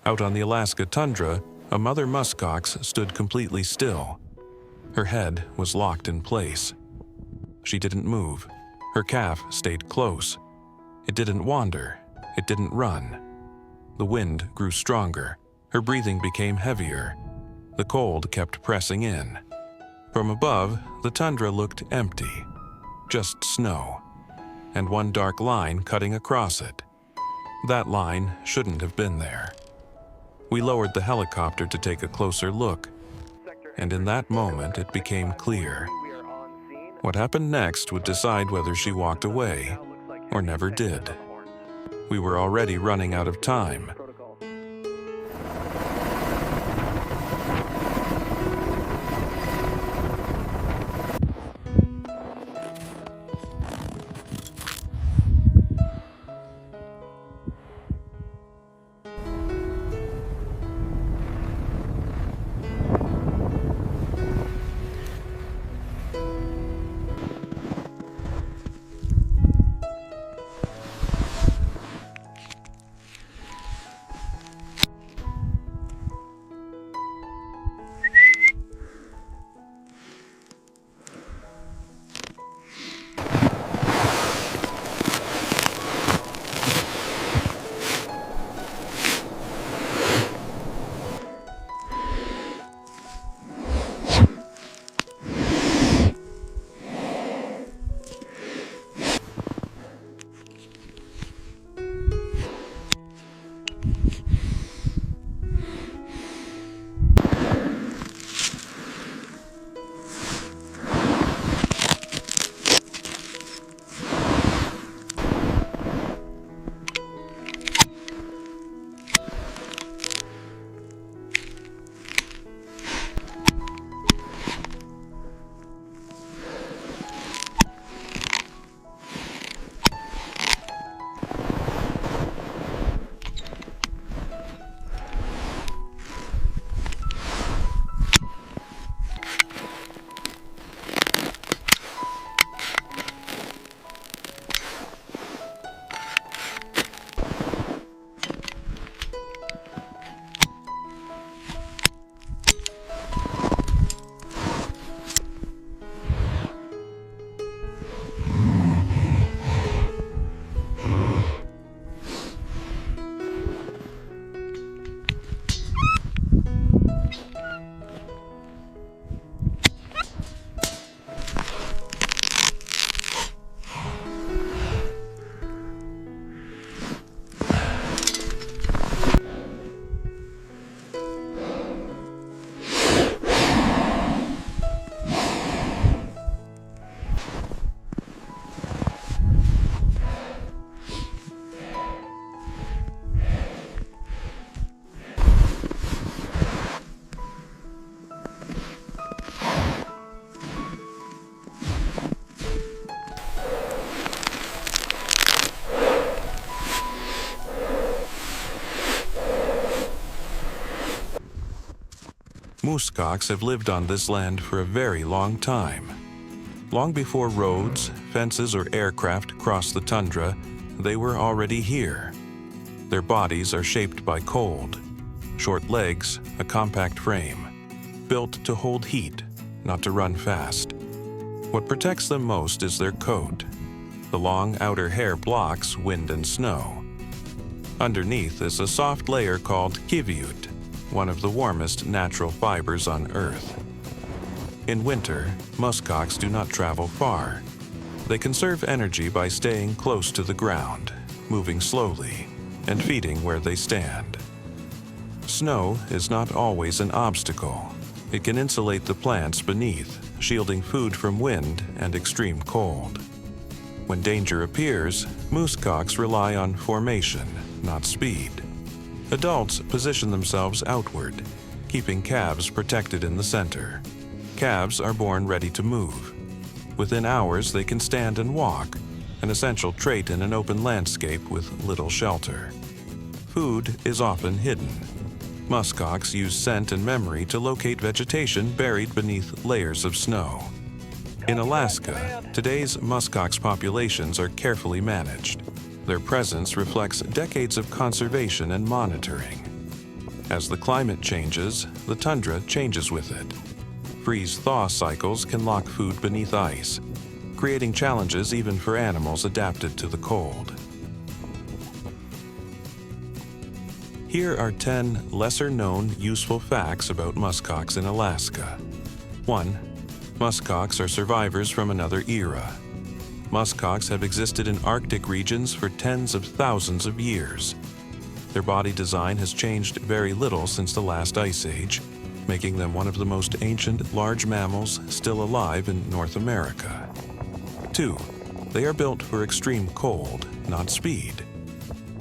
Out on the Alaska tundra, a mother muskox stood completely still. Her head was locked in place. She didn't move. Her calf stayed close. It didn't wander. It didn't run. The wind grew stronger. Her breathing became heavier. The cold kept pressing in. From above, the tundra looked empty. Just snow, and one dark line cutting across it. That line shouldn't have been there. We lowered the helicopter to take a closer look, and in that moment it became clear. What happened next would decide whether she walked away or never did. We were already running out of time. Muskox have lived on this land for a very long time. Long before roads, fences, or aircraft crossed the tundra, they were already here. Their bodies are shaped by cold. Short legs, a compact frame. Built to hold heat, not to run fast. What protects them most is their coat. The long outer hair blocks wind and snow. Underneath is a soft layer called kiviut, one of the warmest natural fibers on Earth. In winter, muskox do not travel far. They conserve energy by staying close to the ground, moving slowly, and feeding where they stand. Snow is not always an obstacle. It can insulate the plants beneath, shielding food from wind and extreme cold. When danger appears, muskox rely on formation, not speed. Adults position themselves outward, keeping calves protected in the center. Calves are born ready to move. Within hours, they can stand and walk, an essential trait in an open landscape with little shelter. Food is often hidden. Muskox use scent and memory to locate vegetation buried beneath layers of snow. In Alaska, today's muskox populations are carefully managed. Their presence reflects decades of conservation and monitoring. As the climate changes, the tundra changes with it. Freeze-thaw cycles can lock food beneath ice, creating challenges even for animals adapted to the cold. Here are 10 lesser-known useful facts about muskox in Alaska. 1. Muskox are survivors from another era. Muskox have existed in Arctic regions for tens of thousands of years. Their body design has changed very little since the last ice age, making them one of the most ancient large mammals still alive in North America. 2. They are built for extreme cold, not speed.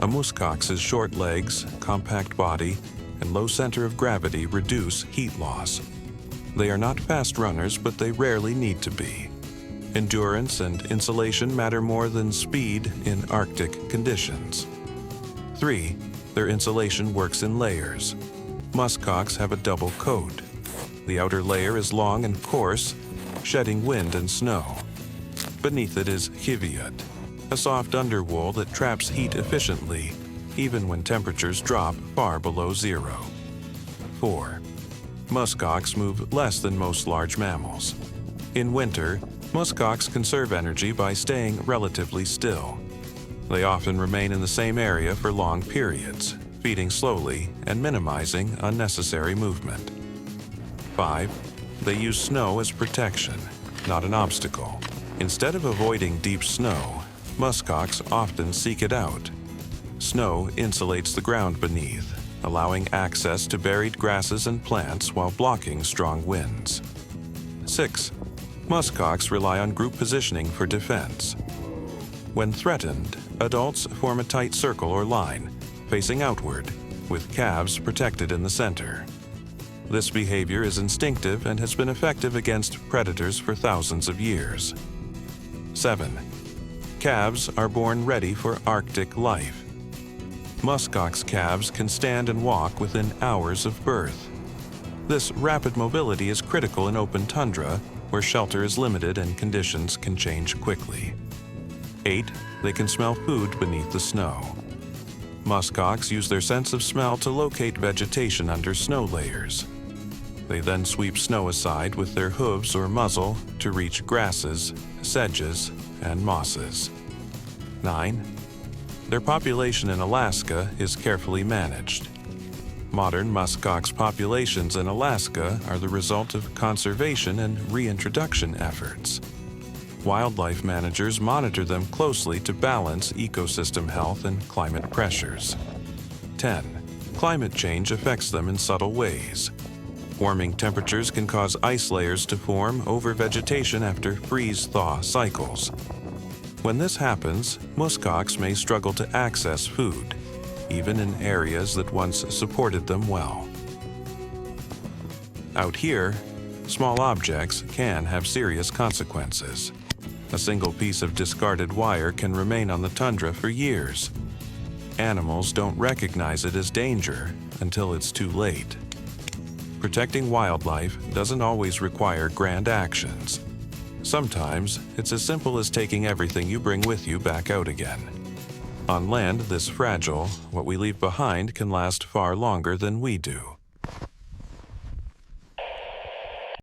A muskox's short legs, compact body, and low center of gravity reduce heat loss. They are not fast runners, but they rarely need to be. Endurance and insulation matter more than speed in Arctic conditions. 3. Their insulation works in layers. Muskox have a double coat. The outer layer is long and coarse, shedding wind and snow. Beneath it is hiviat, a soft underwool that traps heat efficiently, even when temperatures drop far below zero. 4. Muskox move less than most large mammals. In winter, muskox conserve energy by staying relatively still. They often remain in the same area for long periods, feeding slowly and minimizing unnecessary movement. 5. They use snow as protection, not an obstacle. Instead of avoiding deep snow, muskox often seek it out. Snow insulates the ground beneath, allowing access to buried grasses and plants while blocking strong winds. 6. Muskox rely on group positioning for defense. When threatened, adults form a tight circle or line, facing outward, with calves protected in the center. This behavior is instinctive and has been effective against predators for thousands of years. 7. Calves are born ready for Arctic life. Muskox calves can stand and walk within hours of birth. This rapid mobility is critical in open tundra, where shelter is limited and conditions can change quickly. 8. They can smell food beneath the snow. Muskox use their sense of smell to locate vegetation under snow layers. They then sweep snow aside with their hooves or muzzle to reach grasses, sedges, and mosses. 9. Their population in Alaska is carefully managed. Modern muskox populations in Alaska are the result of conservation and reintroduction efforts. Wildlife managers monitor them closely to balance ecosystem health and climate pressures. 10. Climate change affects them in subtle ways. Warming temperatures can cause ice layers to form over vegetation after freeze-thaw cycles. When this happens, muskox may struggle to access food, even in areas that once supported them well. Out here, small objects can have serious consequences. A single piece of discarded wire can remain on the tundra for years. Animals don't recognize it as danger until it's too late. Protecting wildlife doesn't always require grand actions. Sometimes, it's as simple as taking everything you bring with you back out again. On land this fragile, what we leave behind can last far longer than we do.